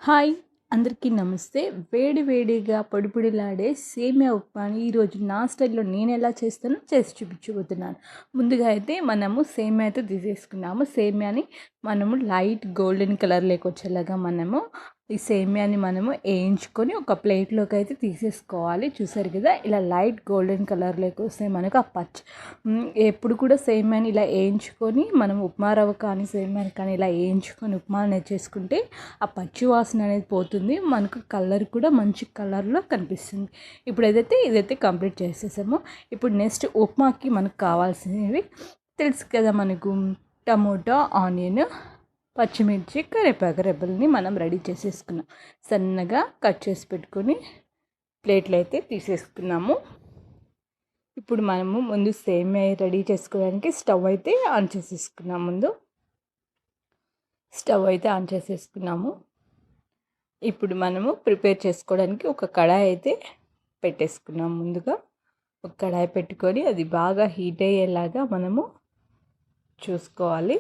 Hi! అందరికీ నమస్తే. వేడి వేడిగా పొడి పొడిలాడే సేమియా ఉప్మాని ఈరోజు నా స్టైల్‌లో నేనెలా చేస్తానో చేసి చూపించబోతున్నాను. ముందుగా అయితే మనము సేమియా అయితే తీసేసుకున్నాము. సేమియాని మనము లైట్ గోల్డెన్ కలర్‌లోకి వచ్చేలాగా ఈ సేమియాని మనము ఏయించుకొని ఒక ప్లేట్‌లోకి అయితే తీసేసుకోవాలి. చూసారు కదా! ఇలా లైట్ గోల్డెన్ కలర్‌లోకి వస్తే మనకు ఎప్పుడు కూడా సేమియాని ఇలా ఏయించుకొని మనం ఉప్మా రవ్వ కానీ, సేమియాని కానీ ఇలా ఏయించుకొని ఉప్మా అనేది చేసుకుంటే ఆ పచ్చి వాసన అనేది పోతుంది. మనకు కలర్ కూడా మంచి కలర్‌లో కనిపిస్తుంది. ఇప్పుడు ఇదైతే కంప్లీట్ చేసేసాము. ఇప్పుడు నెక్స్ట్ ఉప్మాకి మనకు కావాల్సినవి తెలుసు కదా మనకు టమోటా, ఆనియన్, పచ్చిమిర్చి, కరివేపాకు రెబ్బల్ని మనం రెడీ చేసేసుకున్నాం. సన్నగా కట్ చేసి పెట్టుకొని ప్లేట్లో అయితే తీసేసుకున్నాము. ఇప్పుడు మనము ముందు సేమియా రెడీ చేసుకోవడానికి స్టవ్ అయితే ఆన్ చేసేసుకున్నాము. ఇప్పుడు మనము ప్రిపేర్ చేసుకోవడానికి ఒక కడాయి అయితే పెట్టేసుకున్నాం. ముందుగా ఒక కడాయి పెట్టుకొని అది బాగా హీట్ అయ్యేలాగా మనము చూసుకోవాలి.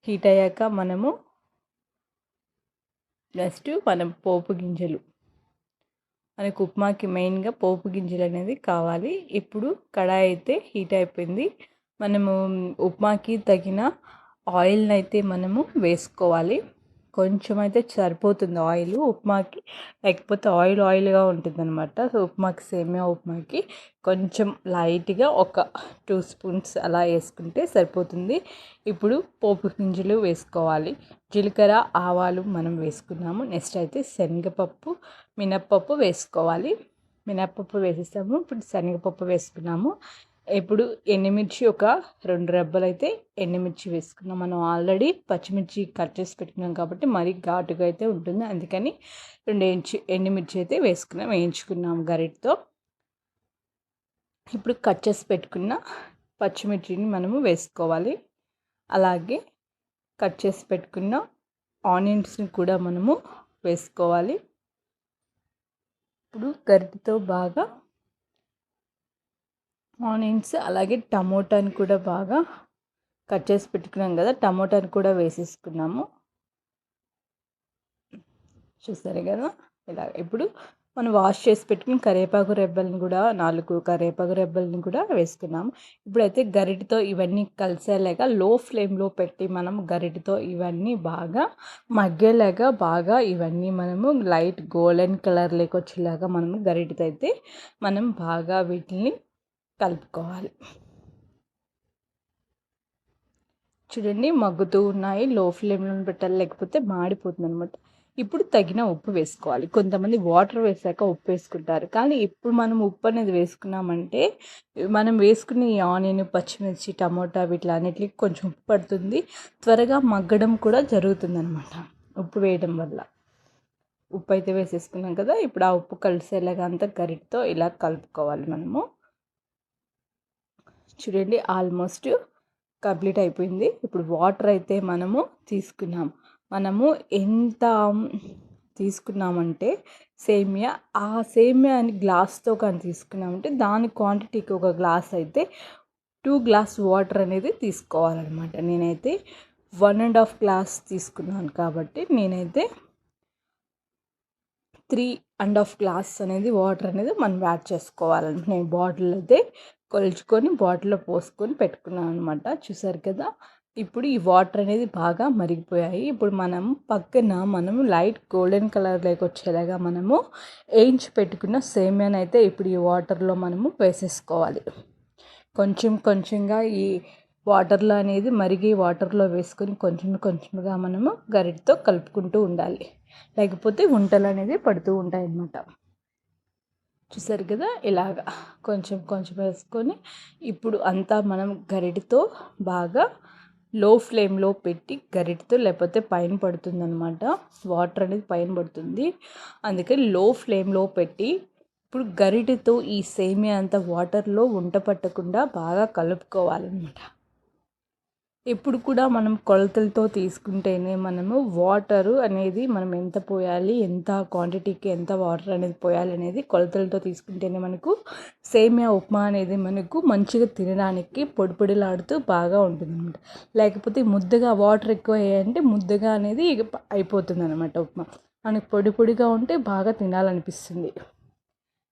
హీట్ అయ్యాక మనము నెక్స్ట్ పోపు గింజలు, మనకు ఉప్మాకి మెయిన్గా పోపు గింజలు అనేది కావాలి. ఇప్పుడు కడాయి అయితే హీట్ అయిపోయింది. మనము ఉప్మాకి తగిన ఆయిల్ని అయితే మనము వేసుకోవాలి. కొంచెం అయితే సరిపోతుంది ఆయిల్ ఉప్మాకి, లేకపోతే ఆయిల్గా ఉంటుందన్నమాట. సో సేమియా ఉప్మాకి కొంచెం లైట్గా ఒక 2 స్పూన్స్ అలా వేసుకుంటే సరిపోతుంది. ఇప్పుడు పోపు గింజలు వేసుకోవాలి. జీలకర్ర, ఆవాలు మనం వేసుకున్నాము. నెక్స్ట్ అయితే శనగపప్పు, మినప్పప్పు వేసుకోవాలి. మినప్పప్పు వేసేసాము. ఇప్పుడు శనగపప్పు వేసుకున్నాము. ఇప్పుడు ఎండుమిర్చి ఒక 2 రెబ్బలు అయితే ఎండుమిర్చి వేసుకున్నాం. మనం ఆల్రెడీ పచ్చిమిర్చి కట్ చేసి పెట్టుకున్నాం కాబట్టి మరీ ఘాటుగా అయితే ఉంటుంది. అందుకని 2 ఎండుమిర్చి అయితే వేయించుకున్నాము గరిటతో. ఇప్పుడు కట్ చేసి పెట్టుకున్న పచ్చిమిర్చిని మనము వేసుకోవాలి. అలాగే కట్ చేసి పెట్టుకున్న ఆనియన్స్ని కూడా మనము వేసుకోవాలి. ఇప్పుడు గరిటతో బాగా ఆనియన్స్ అలాగే టమోటాని కూడా బాగా కట్ చేసి పెట్టుకున్నాం కదా, టమోటాని కూడా వేసేసుకున్నాము. చూసారు కదా ఇలా. ఇప్పుడు మనం వాష్ చేసి పెట్టుకుని కరివేపాకు రెబ్బల్ని కూడా 4 కరివేపాకు రెబ్బల్ని కూడా వేసుకున్నాము. ఇప్పుడైతే గరిటతో ఇవన్నీ కలిసేలాగా లో ఫ్లేమ్లో పెట్టి మనం గరిటతో ఇవన్నీ బాగా మగ్గేలాగా బాగా ఇవన్నీ మనము లైట్ గోల్డెన్ కలర్లోకి వచ్చేలాగా మనము గరిటతో అయితే మనం బాగా వీటిని కలుపుకోవాలి. చూడండి మగ్గుతూ ఉన్నాయి. లో ఫ్లేమ్లో పెట్టాలి, లేకపోతే మాడిపోతుంది అనమాట. ఇప్పుడు తగిన ఉప్పు వేసుకోవాలి. కొంతమంది వాటర్ వేసాక ఉప్పు వేసుకుంటారు, కానీ ఇప్పుడు మనం ఉప్పు అనేది వేసుకున్నామంటే మనం వేసుకునే ఈ ఆనియన్, పచ్చిమిర్చి, టమోటా వీటిలన్నిటికి కొంచెం ఉప్పు పడుతుంది. త్వరగా మగ్గడం కూడా జరుగుతుంది అనమాట ఉప్పు వేయడం వల్ల. ఉప్పు అయితే వేసేసుకున్నాం కదా, ఇప్పుడు ఆ ఉప్పు కలిసేలాగా అంతా గరిటతో ఇలా కలుపుకోవాలి మనము. చూడండి ఆల్మోస్ట్ కంప్లీట్ అయిపోయింది. ఇప్పుడు వాటర్ అయితే మనము మనము ఎంత తీసుకున్నామంటే ఆ సేమియాని గ్లాస్తో కానీ తీసుకున్నామంటే దాని క్వాంటిటీకి ఒక గ్లాస్ అయితే 2 గ్లాస్ వాటర్ అనేది తీసుకోవాలన్నమాట. నేనైతే 1.5 గ్లాస్ తీసుకున్నాను కాబట్టి నేనైతే 3.5 గ్లాస్ అనేది వాటర్ అనేది మనం యాడ్ చేసుకోవాలంటే నేను బాటిల్ అయితే కొలుచుకొని బాటిల్లో పోసుకొని పెట్టుకున్నాను అనమాట. చూసారు కదా, ఇప్పుడు ఈ వాటర్ అనేది బాగా మరిగిపోయాయి. ఇప్పుడు మనం లైట్ గోల్డెన్ కలర్లోకి వచ్చేలాగా మనము వేయించి పెట్టుకున్న సేమియాని అయితే ఇప్పుడు ఈ వాటర్లో మనము వేసేసుకోవాలి. కొంచెం కొంచెంగా ఈ వాటర్లో అనేది మరిగి వాటర్లో వేసుకొని కొంచెంగా మనము గరిటతో కలుపుకుంటూ ఉండాలి, లేకపోతే వంటలు అనేది పడుతూ ఉంటాయి అన్నమాట. చూసారు కదా, ఇలాగా కొంచెం వేసుకొని ఇప్పుడు అంతా మనం గరిటతో బాగా లో ఫ్లేమ్లో పెట్టి గరిటతో, లేకపోతే పైన పడుతుందన్నమాట, వాటర్ అనేది పైన పడుతుంది. అందుకని లో ఫ్లేమ్లో పెట్టి ఇప్పుడు గరిటతో ఈ సేమియా అంతా వాటర్లో ఉంట పట్టకుండా బాగా కలుపుకోవాలన్నమాట. ఎప్పుడు కూడా మనం కొలతలతో తీసుకుంటేనే మనము వాటరు అనేది మనం ఎంత పోయాలి, ఎంత క్వాంటిటీకి ఎంత వాటర్ అనేది పోయాలి అనేది కొలతలతో తీసుకుంటేనే మనకు సేమియా ఉప్మా అనేది మనకు మంచిగా తినడానికి పొడి పొడిలాడుతూ బాగా ఉంటుందన్నమాట. లేకపోతే ముద్దగా వాటర్ ఎక్కువ అయ్యాయంటే ముద్దగా అనేది అయిపోతుంది అనమాట ఉప్మా. మనకు పొడి పొడిగా ఉంటే బాగా తినాలనిపిస్తుంది.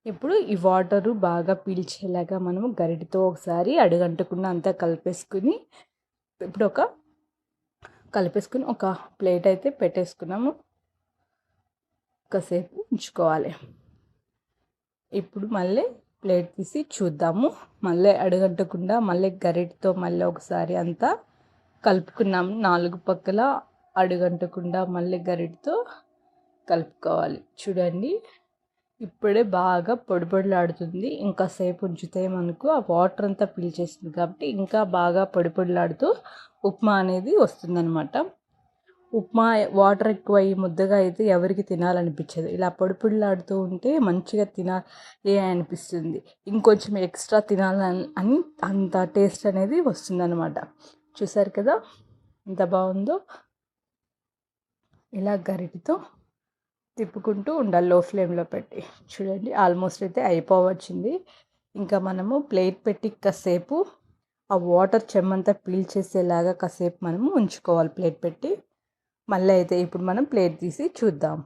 ఇప్పుడు ఈ వాటరు బాగా పీల్చేలాగా మనము గరిటెతో ఒకసారి అడుగంటకుండా అంతా కలిపేసుకుని ఇప్పుడు కలిపేసుకుని ఒక ప్లేట్ అయితే పెట్టేసుకున్నాము. కాసేపు ఉంచుకోవాలి. ఇప్పుడు మళ్ళీ ప్లేట్ తీసి చూద్దాము. మళ్ళీ అడుగంటకుండా మళ్ళీ గరిటెతో మళ్ళీ ఒకసారి అంతా కలుపుకున్నాము. 4 పక్కల అడుగంటకుండా మళ్ళీ గరిటెతో కలుపుకోవాలి. చూడండి, ఇప్పుడే బాగా పొడి పొడిలాడుతుంది. ఇంకా సేపు ఉంచితే మనకు ఆ వాటర్ అంతా పీల్చేస్తుంది కాబట్టి ఇంకా బాగా పొడి పొడిలాడుతూ ఉప్మా అనేది వస్తుందన్నమాట. ఉప్మా వాటర్ ఎక్కువ అయ్యి ముద్దగా అయితే ఎవరికి తినాలనిపించదు. ఇలా పొడి పొడిలాడుతూ ఉంటే మంచిగా తినాలి అనిపిస్తుంది. ఇంకొంచెం ఎక్స్ట్రా తినాలని అని అంత టేస్ట్ అనేది వస్తుందన్నమాట. చూసారు కదా ఎంత బాగుందో. ఇలా గరిటెతో తిప్పుకుంటూ ఉండాలి లో ఫ్లేమ్లో పెట్టి. చూడండి, ఆల్మోస్ట్ అయితే అయిపోవచ్చింది. ఇంకా మనము ప్లేట్ పెట్టి కాసేపు ఆ వాటర్ చెమ్మంతా పీల్చేసేలాగా కాసేపు మనము ఉంచుకోవాలి ప్లేట్ పెట్టి. మళ్ళీ అయితే ఇప్పుడు మనం ప్లేట్ తీసి చూద్దాం.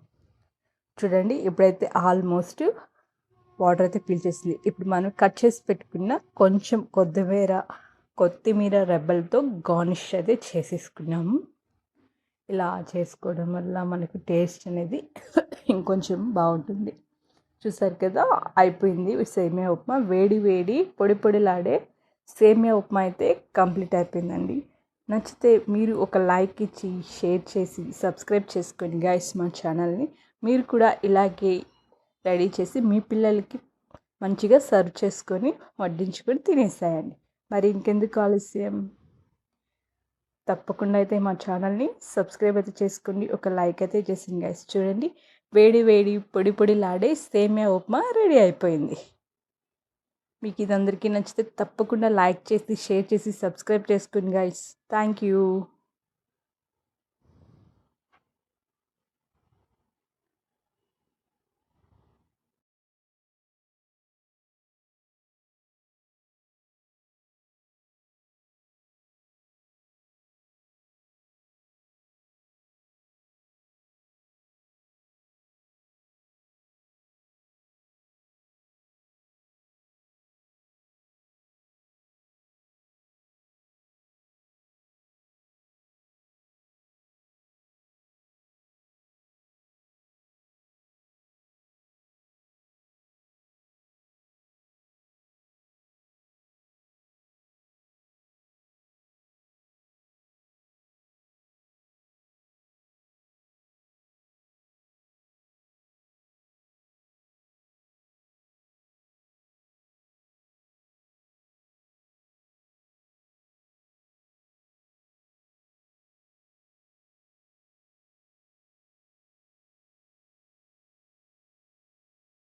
చూడండి, ఇప్పుడైతే ఆల్మోస్ట్ వాటర్ అయితే పీల్చేసింది. ఇప్పుడు మనం కట్ చేసి పెట్టుకున్న కొంచెం కొత్తిమీర రెబ్బలతో గార్నిష్ అయితే చేసేసుకున్నాము. ఇలా చేసుకోవడం వల్ల మనకు టేస్ట్ అనేది ఇంకొంచెం బాగుంటుంది. చూసారు కదా, అయిపోయింది సేమియా ఉప్మా. వేడి వేడి పొడి పొడిలాడే సేమియా ఉప్మా అయితే కంప్లీట్ అయిపోయిందండి. నచ్చితే మీరు ఒక లైక్ ఇచ్చి షేర్ చేసి సబ్స్క్రైబ్ చేసుకోండి గైస్ మా ఛానల్ని. మీరు కూడా ఇలాగే రెడీ చేసి మీ పిల్లలకి మంచిగా సర్వ్ చేసుకొని వడ్డించుకొని తినేసేయండి. మరి ఇంకెందుకు ఆలస్యం, తప్పకుండా అయితే మా ఛానల్ని సబ్స్క్రైబ్ అయితే చేసుకోండి. ఒక లైక్ అయితే చేసింది గైస్. చూడండి, వేడి వేడి పొడి పొడిలాడే సేమియా ఉప్మా రెడీ అయిపోయింది. మీకు ఇది అందరికీ నచ్చితే తప్పకుండా లైక్ చేసి షేర్ చేసి సబ్స్క్రైబ్ చేసుకోండి గైస్. Thank you.